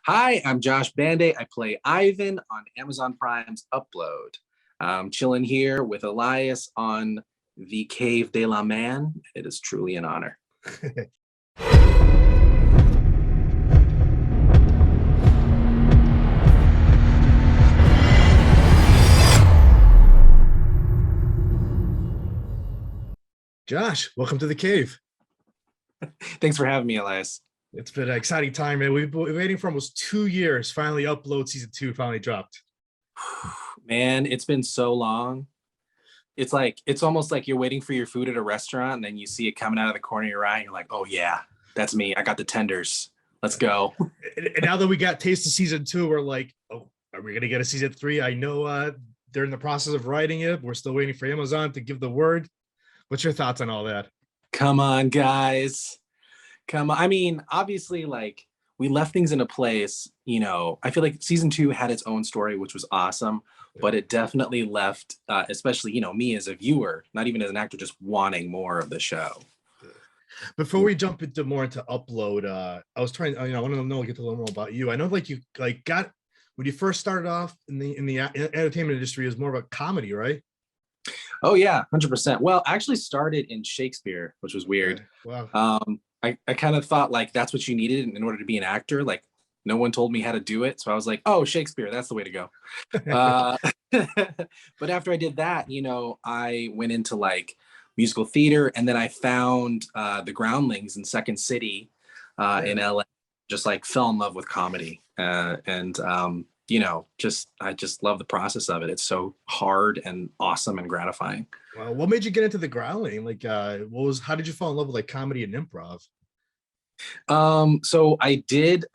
Hi, I'm Josh Banday. I play Ivan on Amazon Prime's Upload. I'm chilling here with Elias on the Cave de la Man. It is truly an honor. Josh, welcome to the cave. Thanks for having me, Elias. It's been an exciting time, man. We've been waiting for almost 2 years. Finally, Upload season 2 finally dropped. Man, it's been so long. It's almost like you're waiting for your food at a restaurant and then you see it coming out of the corner of your eye and you're like, oh yeah, that's me. I got the tenders. Let's go. And now that we got taste of season 2, we're like, oh, are we gonna get a season 3? I know they're in the process of writing it. We're still waiting for Amazon to give the word. What's your thoughts on all that? Come on, guys. Come on. I mean, obviously, like we left things in a place, I feel like season two had its own story, which was awesome, but it definitely left, especially, me as a viewer, not even as an actor, just wanting more of the show. Before we jump into more into Upload, I was trying, I want to know, get to a little more about you. I know, like you got when you first started off in the entertainment industry, is more of a comedy, right? Oh yeah, 100%. Well, I actually started in Shakespeare, which was weird. Wow. I kind of thought like that's what you needed in order to be an actor. Like no one told me how to do it. So I was like, oh, Shakespeare, that's the way to go. But after I did that, I went into like musical theater, and then I found the Groundlings in Second City in LA, just like fell in love with comedy. And I just love the process of it. It's so hard and awesome and gratifying. Well, what made you get into the Groundling? Like, how did you fall in love with like comedy and improv? So I did,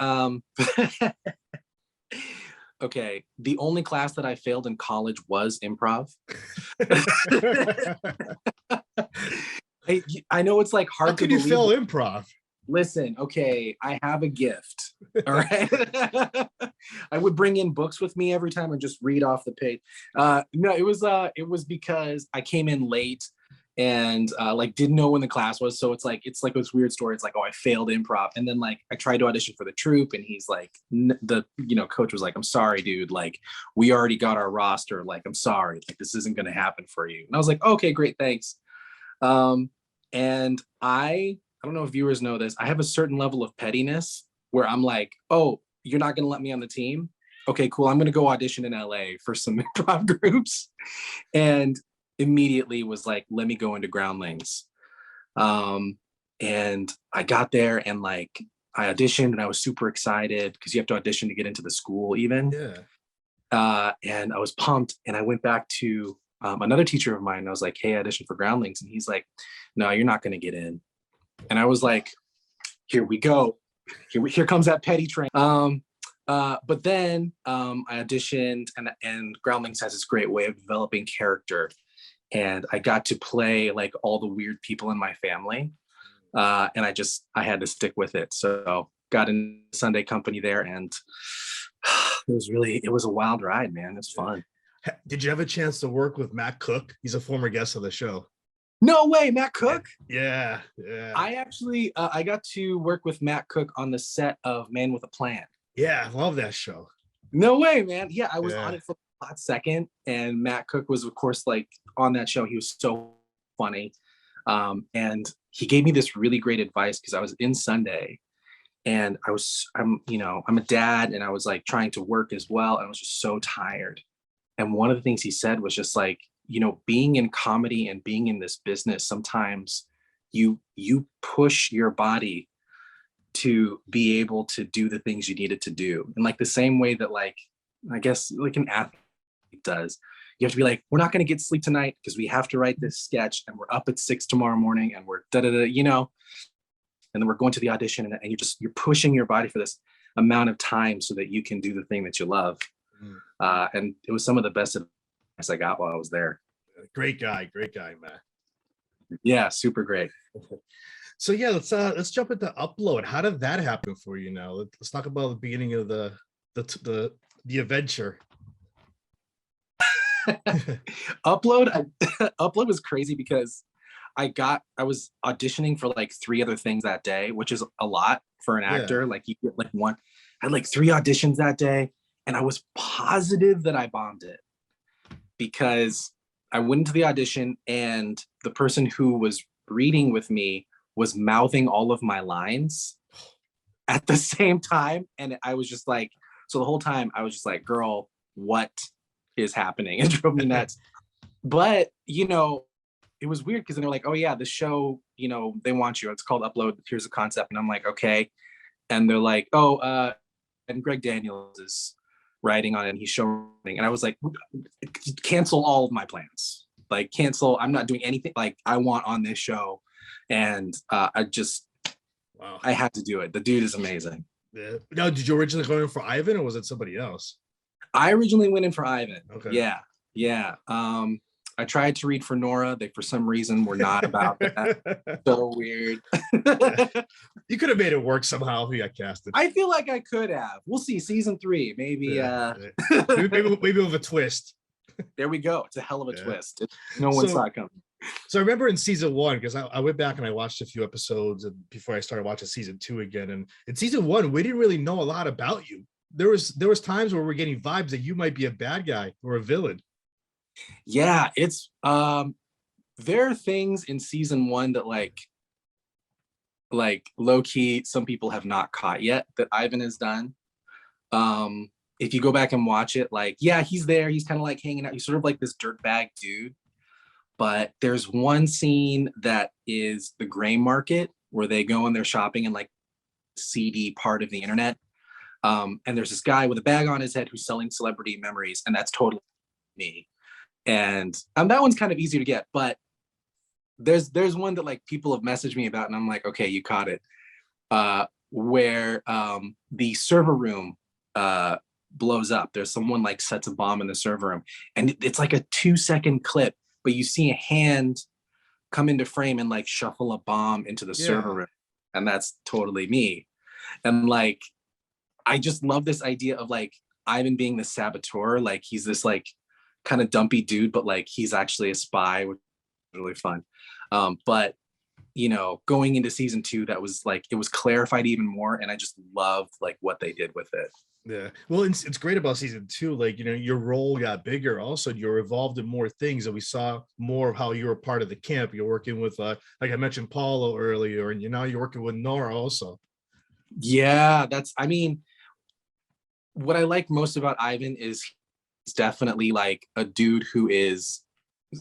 okay, the only class that I failed in college was improv. I know it's like hard How could to you believe. fail improv? Listen, okay, I have a gift. All right. I would bring in books with me every time and just read off the page. No, it was because I came in late and like didn't know when the class was. So it's like this weird story. It's like, oh, I failed improv. And then like I tried to audition for the troupe, and he's like, the coach was like, I'm sorry, dude. Like, we already got our roster. Like, I'm sorry. Like, this isn't gonna happen for you. And I was like, okay, great, thanks. And I don't know if viewers know this. I have a certain level of pettiness where I'm like, oh, you're not going to let me on the team? Okay, cool. I'm going to go audition in LA for some improv groups. And immediately was like, let me go into Groundlings. And I got there and like I auditioned and I was super excited because you have to audition to get into the school even. And I was pumped, and I went back to another teacher of mine. And I was like, hey, I auditioned for Groundlings. And he's like, no, you're not going to get in. And I was like, here we go. Here comes that petty train. But then I auditioned, and Groundlings has this great way of developing character. And I got to play like all the weird people in my family. And I had to stick with it. So got in Sunday company there, and it was a wild ride, man. It's fun. Did you have a chance to work with Matt Cook? He's a former guest of the show. No way, Matt Cook. Yeah. I actually I got to work with Matt Cook on the set of Man with a Plan. Yeah, I love that show. No way, man. Yeah, I was on it for a hot second, and Matt Cook was, of course, like on that show. He was so funny, and he gave me this really great advice because I was in Sunday, and I'm a dad, and I was like trying to work as well, and I was just so tired. And one of the things he said was just like, being in comedy and being in this business, sometimes you push your body to be able to do the things you needed to do. And like the same way that like, I guess like an athlete does, you have to be like, we're not going to get sleep tonight because we have to write this sketch, and we're up at 6 tomorrow morning, and we're and then we're going to the audition, and you're pushing your body for this amount of time so that you can do the thing that you love. And it was some of the best advice I got while I was there. Great guy, man. Yeah, super great. So yeah, let's jump into Upload. How did that happen for you? Now let's talk about the beginning of the adventure. Upload was crazy because I was auditioning for like 3 other things that day, which is a lot for an actor. Like you get like one, had like 3 auditions that day, and I was positive that I bombed it because I went into the audition and the person who was reading with me was mouthing all of my lines at the same time. And I was just like, so the whole time I was just like, girl, what is happening? It drove me nuts. But, it was weird because then they're like, oh yeah, the show, they want you. It's called Upload. Here's a concept. And I'm like, okay. And they're like, oh, and Greg Daniels is writing on it and he's showing. And I was like, cancel all of my plans. Like cancel. I'm not doing anything like I want on this show. And Wow. I had to do it. The dude is amazing. Yeah. Now, did you originally go in for Ivan or was it somebody else? I originally went in for Ivan. Okay. Yeah. Yeah. I tried to read for Nora. They, for some reason, were not about that. So weird. You could have made it work somehow if you got casted. I feel like I could have. We'll see. Season 3, maybe. Yeah. maybe with a twist. There we go. It's a hell of a twist. No one saw it coming. So I remember in season 1, because I went back and I watched a few episodes before I started watching season 2 again. And in season 1, we didn't really know a lot about you. There was times where we're getting vibes that you might be a bad guy or a villain. Yeah, it's there are things in season 1 that like low key some people have not caught yet that Ivan has done. If you go back and watch it, like, yeah, he's there, he's kind of like hanging out, he's sort of like this dirtbag dude. But there's one scene that is the gray market where they go and they're shopping in like seedy part of the internet. And there's this guy with a bag on his head who's selling celebrity memories, and that's totally me. And that one's kind of easy to get, but there's one that like people have messaged me about, and I'm like, okay, you caught it. Where the server room blows up. There's someone like sets a bomb in the server room, and it's like a 2-second clip, but you see a hand come into frame and like shuffle a bomb into the server room, and that's totally me. And like, I just love this idea of like Ivan being the saboteur. Like he's this like kind of dumpy dude, but like he's actually a spy, which is really fun. But going into season 2, that was like, it was clarified even more, and I just loved like what they did with it. Yeah, well, it's great about season 2. Like, your role got bigger. Also, you're involved in more things, and we saw more of how you were part of the camp. You're working with, like I mentioned, Paulo earlier, and now you're working with Nora also. Yeah, what I like most about Ivan is he's definitely like a dude who is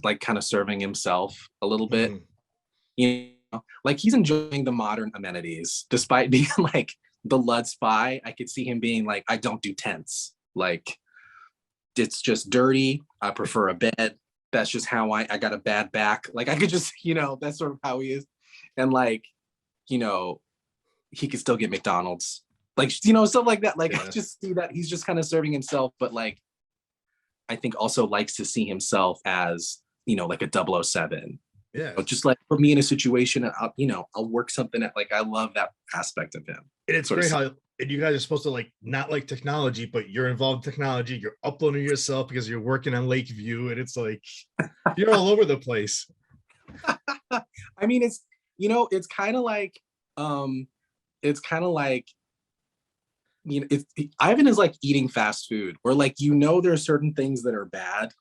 like kind of serving himself a little bit. Like he's enjoying the modern amenities despite being like the Lud spy. I could see him being like, I don't do tents. Like, it's just dirty. I prefer a bed. That's just how I got a bad back. Like I could just, that's sort of how he is. And like, he could still get McDonald's. Like, stuff like that. Like, I just see that he's just kind of serving himself, but like, I think also likes to see himself as, like a 007. Yeah. Just like put me in a situation and I'll work something at, like, I love that aspect of him. And it's great how, and you guys are supposed to like not like technology, but you're involved in technology. You're uploading yourself because you're working on Lakeview, and it's like you're all over the place. I mean, it's it's kind of like Ivan is like eating fast food, where like there are certain things that are bad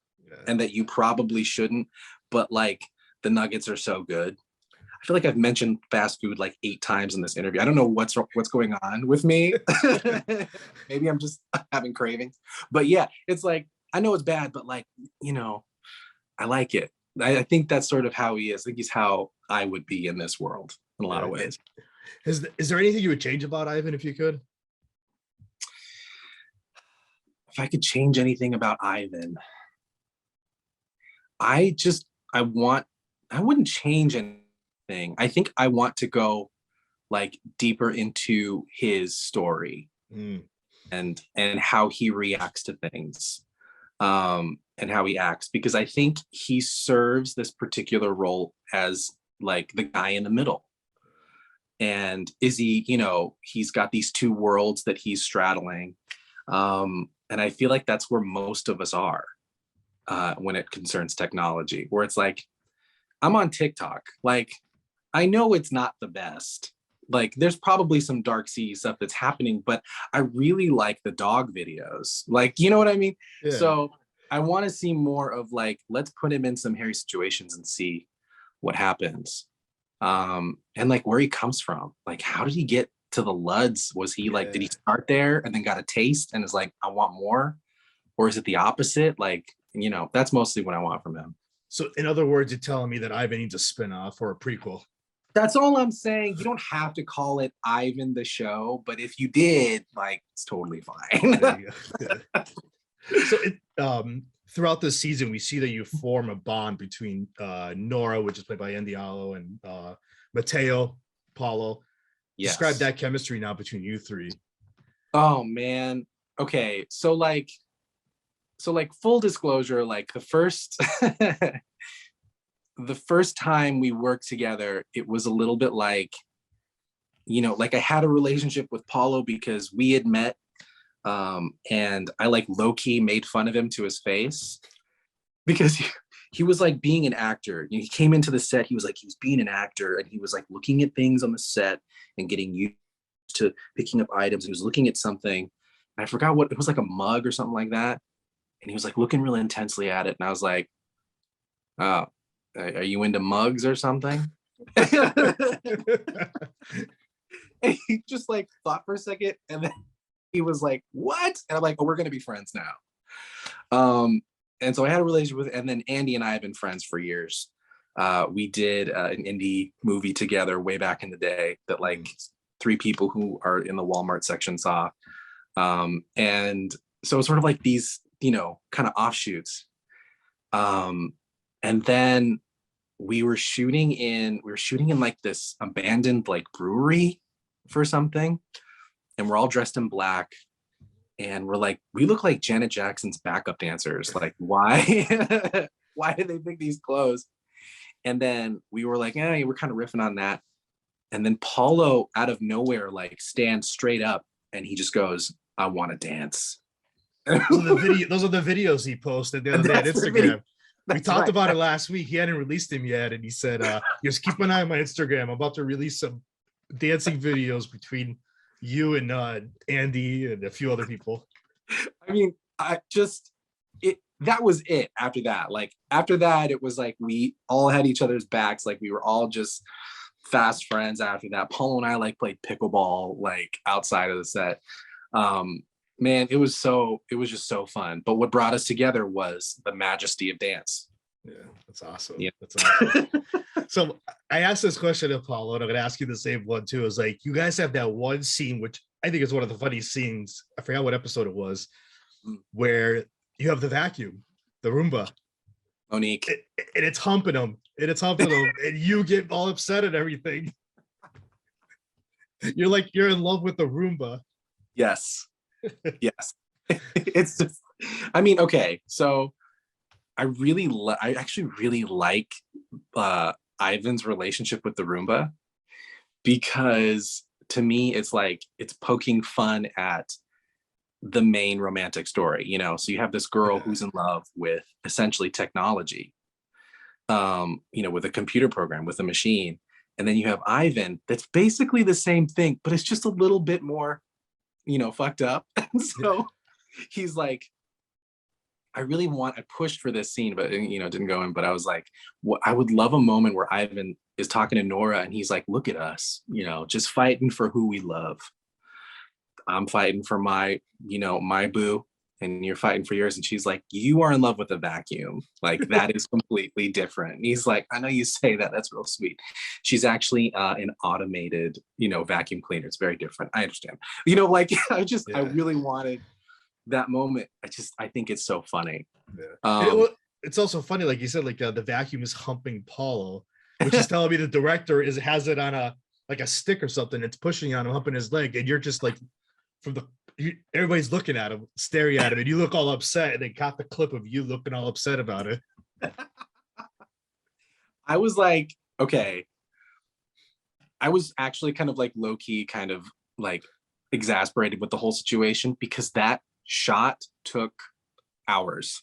and that you probably shouldn't, but like the nuggets are so good. I feel like I've mentioned fast food like 8 times in this interview. I don't know what's going on with me. Maybe I'm just having cravings. But yeah, it's like, I know it's bad, but like, I like it. I think that's sort of how he is. I think he's how I would be in this world in a lot of ways. Is there anything you would change about Ivan if you could? If I could change anything about Ivan, I wouldn't change anything. I think I want to go like deeper into his story and how he reacts to things, and how he acts, because I think he serves this particular role as like the guy in the middle. And is he, he's got these 2 worlds that he's straddling. And I feel like that's where most of us are when it concerns technology, where it's like, I'm on TikTok. Like, I know it's not the best, like there's probably some dark sea stuff that's happening, but I really like the dog videos. Like, you know what I mean? Yeah. So I want to see more of like, let's put him in some hairy situations and see what happens. And like where he comes from. Like, how did he get to the Luds? Was he like, did he Yeah. start there and then got a taste and is like, I want more? Or is it the opposite? Like, you know, that's mostly what I want from him. So in other words, you're telling me that Ivan needs a spin-off or a prequel. That's all I'm saying. You don't have to call it Ivan the show, but if you did, like, it's totally fine. There you go. So throughout this season, we see that you form a bond between Nora, which is played by Andy Allo, and Mateo, Paulo. Yes. Describe that chemistry now between you three. Oh man. Okay. So like full disclosure, like the first the first time we worked together, it was a little bit like, you know, like I had a relationship with Paulo because we had met, and I like low-key made fun of him to his face because he was like being an actor. You know, he came into the set, he was being an actor, and he was like looking at things on the set and getting used to picking up items. He was looking at something, and I forgot what it was, like a mug or something like that. And he was like looking really intensely at it. And I was like, oh, are you into mugs or something? And he just like thought for a second, and then he was like, what? And I'm like, oh, we're gonna be friends now. And so I had a relationship with, and then Andy and I have been friends for years. We did an indie movie together way back in the day that like 3 people who are in the Walmart section saw. And so it's sort of like these, you know, kind of offshoots. And then we were shooting in like this abandoned like brewery for something, and we're all dressed in black, and we're like, we look like Janet Jackson's backup dancers. Like, why why did they pick these clothes? And then we were like, we're kind of riffing on that, and then Paulo out of nowhere like stands straight up and he just goes, I want to dance. Those are the videos he posted the other day on Instagram. We talked about it last week. He hadn't released them yet, and he said, just keep an eye on my Instagram. I'm about to release some dancing videos between you and Andy and a few other people. I mean, that was it after that. Like after that, it was like we all had each other's backs. Like we were all just fast friends after that. Paul and I like played pickleball like outside of the set. Man, it was just so fun. But what brought us together was the majesty of dance. Yeah, that's awesome. Yeah. That's awesome. So I asked this question to Paulo, and I'm gonna ask you the same one too. Is like, you guys have that one scene, which I think is one of the funniest scenes. I forgot what episode it was, where you have the vacuum, the Roomba. Monique. And it's humping them. And you get all upset and everything. You're in love with the Roomba. Yes. Yes. It's just, I mean, okay, so I actually really like Ivan's relationship with the Roomba, because to me it's like it's poking fun at the main romantic story, you know. So you have this girl who's in love with essentially technology, you know, with a computer program, with a machine, and then you have Ivan that's basically the same thing, but it's just a little bit more, you know, fucked up. So he's like, I pushed for this scene, but you know, it didn't go in. But I was like, I would love a moment where Ivan is talking to Nora and he's like, look at us, you know, just fighting for who we love. I'm fighting for my, you know, my boo, and you're fighting for yours. And she's like, you are in love with a vacuum. Like that is completely different. And he's like, I know you say that, that's real sweet. She's actually an automated, you know, vacuum cleaner. It's very different. I understand. You know, like I really wanted that moment. I think it's so funny. Yeah. It's also funny, like you said, like the vacuum is humping Paulo, which is telling me the director has it on a stick or something. It's pushing on him, humping his leg, and you're just like, everybody's looking at him, staring at him, and you look all upset, and they got the clip of you looking all upset about it. I was like, okay. I was actually kind of like low-key kind of like exasperated with the whole situation, because that shot took hours.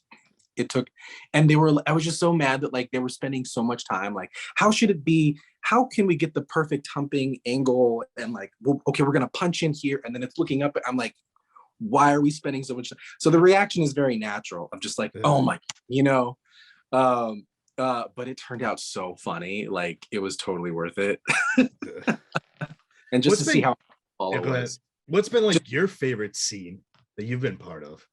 it took, and I was just so mad that like they were spending so much time like, how should it be, how can we get the perfect humping angle, and like, well, okay, we're gonna punch in here and then it's looking up. I'm like, why are we spending so much time? So the reaction is very natural of just like, oh my, you know. But it turned out so funny, like it was totally worth it. And just What's to see been how yeah, all it go ahead. was. What's been like your favorite scene that you've been part of?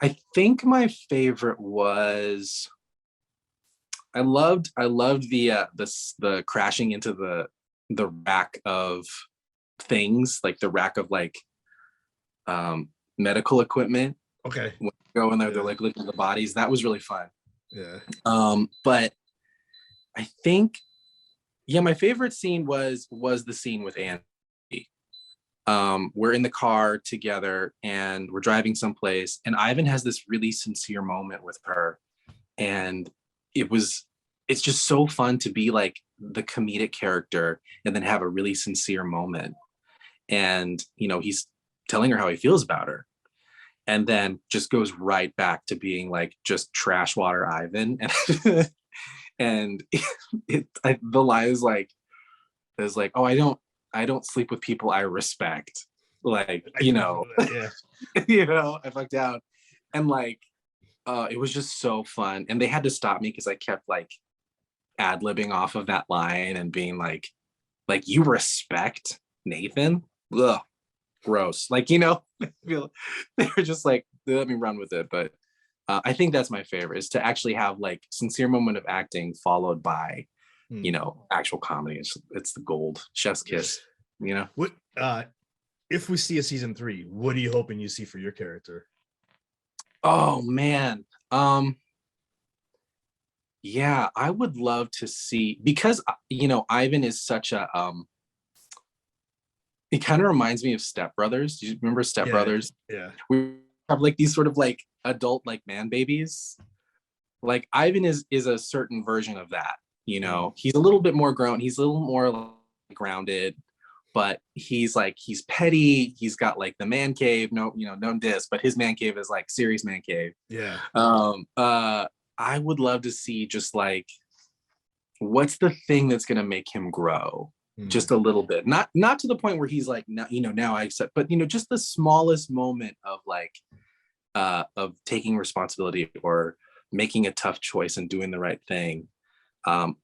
I think my favorite was, I loved the crashing into the rack of things, like the rack of like medical equipment. Okay. When they go in there, they're like looking at the bodies. That was really fun. Yeah. But I think, yeah, my favorite scene was the scene with Andy. We're in the car together and we're driving someplace, and Ivan has this really sincere moment with her, and it's just so fun to be like the comedic character and then have a really sincere moment. And he's telling her how he feels about her, and then just goes right back to being like just trash water Ivan. And the line is like, oh, I don't sleep with people I respect. Like, Yeah. I fucked out. And like, it was just so fun. And they had to stop me because I kept like ad-libbing off of that line and being like, you respect Nathan? Ugh, gross. Like, they were just like, let me run with it. But I think that's my favorite, is to actually have like sincere moment of acting followed by actual comedy. It's the gold, chef's kiss. What if we see a season 3, what are you hoping you see for your character? Oh man, yeah, I would love to see, because Ivan is such a it kind of reminds me of Step Brothers. Do you remember Step Brothers? Yeah. We have like these sort of like adult like man babies. Like Ivan is a certain version of that. He's a little bit more grown. He's a little more like, grounded, but he's petty. He's got like the man cave. No, no diss, but his man cave is like serious man cave. Yeah. I would love to see just like, what's the thing that's gonna make him grow just a little bit, not to the point where he's like, now I accept, but just the smallest moment of like of taking responsibility or making a tough choice and doing the right thing,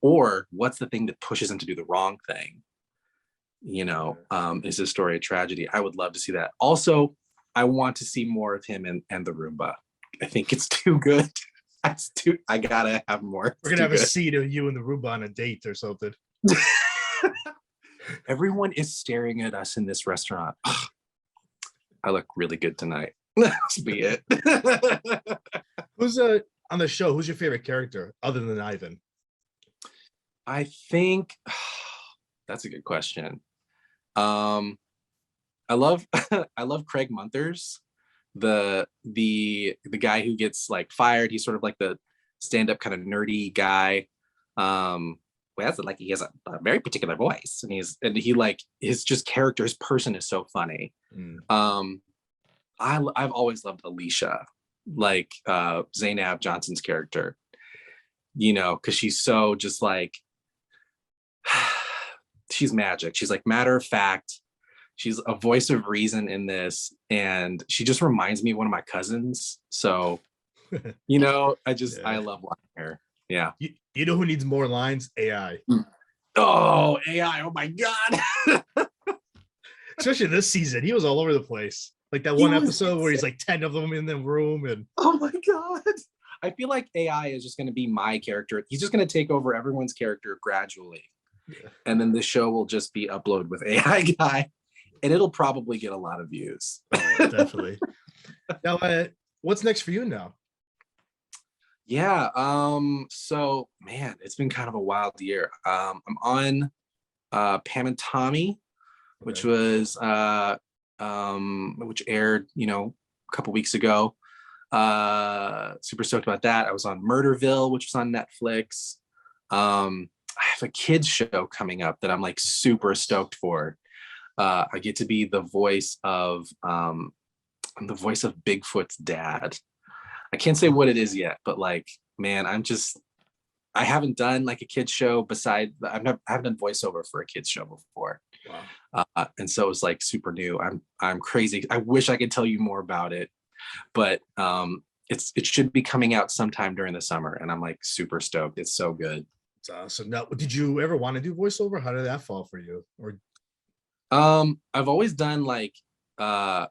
or what's the thing that pushes him to do the wrong thing. Is his story a tragedy? I would love to see that. Also, I want to see more of him and the Roomba. I think it's too good. I gotta have more. We're gonna have a scene of you and the Roomba on a date or something. Everyone is staring at us in this restaurant. I look really good tonight. Let's be it. Who's on the show? Who's your favorite character other than Ivan? I think that's a good question. I love I love Craig Monthers, the guy who gets like fired. He's sort of like the stand-up kind of nerdy guy. Well, that's like he has a very particular voice, and he like his just character, his person is so funny. I've always loved Alicia, like Zainab Johnson's character, because she's so just like she's magic. She's like matter of fact. She's a voice of reason in this, and she just reminds me of one of my cousins. So, I love watching her. Yeah. You know who needs more lines? AI. Oh, AI. Oh my God. Especially this season. He was all over the place. Like that one episode where he's like 10 of them in the room. And oh my God. I feel like AI is just going to be my character. He's just going to take over everyone's character gradually. Yeah. And then the show will just be uploaded with AI guy. And it'll probably get a lot of views. Oh, definitely. Now, what's next for you now? Yeah. So man, it's been kind of a wild year. I'm on Pam and Tommy, which was which aired, a couple weeks ago. Super stoked about that. I was on Murderville, which was on Netflix. I have a kids show coming up that I'm like super stoked for. I get to be the voice of I'm the voice of Bigfoot's dad. I can't say what it is yet, but like, man, I haven't done like a kids show beside. I haven't done voiceover for a kids show before. Wow. And so it's like super new. I'm crazy. I wish I could tell you more about it, but it should be coming out sometime during the summer, and I'm like super stoked. It's so good. It's awesome. Now, did you ever want to do voiceover? How did that fall for you? Or I've always done like I've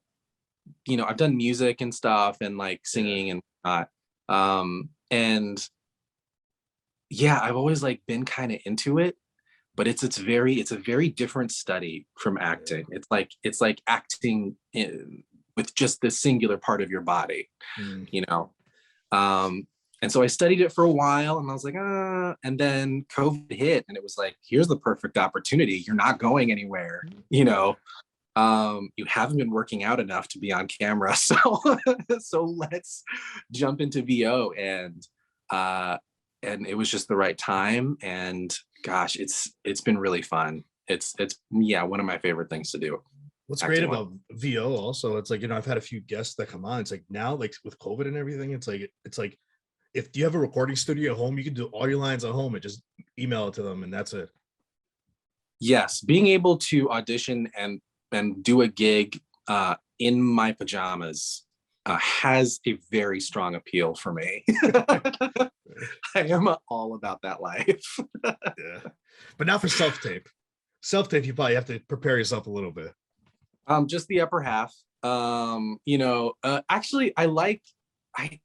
done music and stuff and like singing and whatnot. And yeah, I've always like been kind of into it, but it's a very different study from acting. It's like acting with just this singular part of your body, you know. And so I studied it for a while, and I was like, and then COVID hit, and it was like, here's the perfect opportunity. You're not going anywhere, you know. You haven't been working out enough to be on camera, so so let's jump into VO, and it was just the right time, and gosh, it's been really fun. It's one of my favorite things to do. What's great about VO also, it's like, I've had a few guests that come on. It's like now, like with COVID and everything, it's like if you have a recording studio at home, you can do all your lines at home and just email it to them, and that's it. Yes, being able to audition and do a gig in my pajamas has a very strong appeal for me. I am all about that life. Yeah, but now for self-tape, you probably have to prepare yourself a little bit. Just the upper half. Actually, I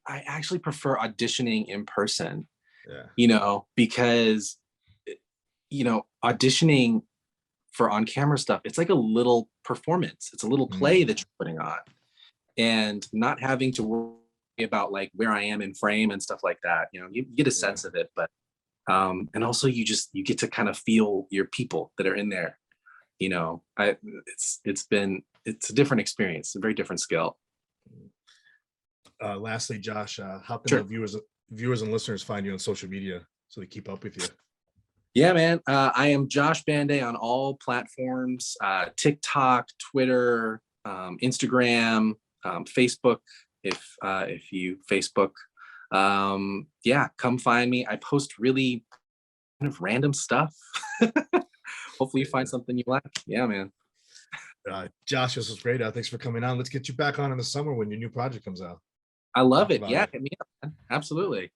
actually prefer auditioning in person. Yeah. Because auditioning for on-camera stuff, it's like a little performance. It's a little play that you're putting on, and not having to worry about like where I am in frame and stuff like that. You get a sense of it, but and also you get to kind of feel your people that are in there. It's a different experience, a very different skill. Lastly, Josh, how can the viewers and listeners find you on social media so they keep up with you? Yeah, man. I am Josh Banday on all platforms, TikTok, Twitter, Instagram, Facebook, if you Facebook. Come find me. I post really kind of random stuff. Hopefully you find something you like. Yeah, man. Josh, this was great. Thanks for coming on. Let's get you back on in the summer when your new project comes out. I love it. Yeah, hit me up, man. Absolutely.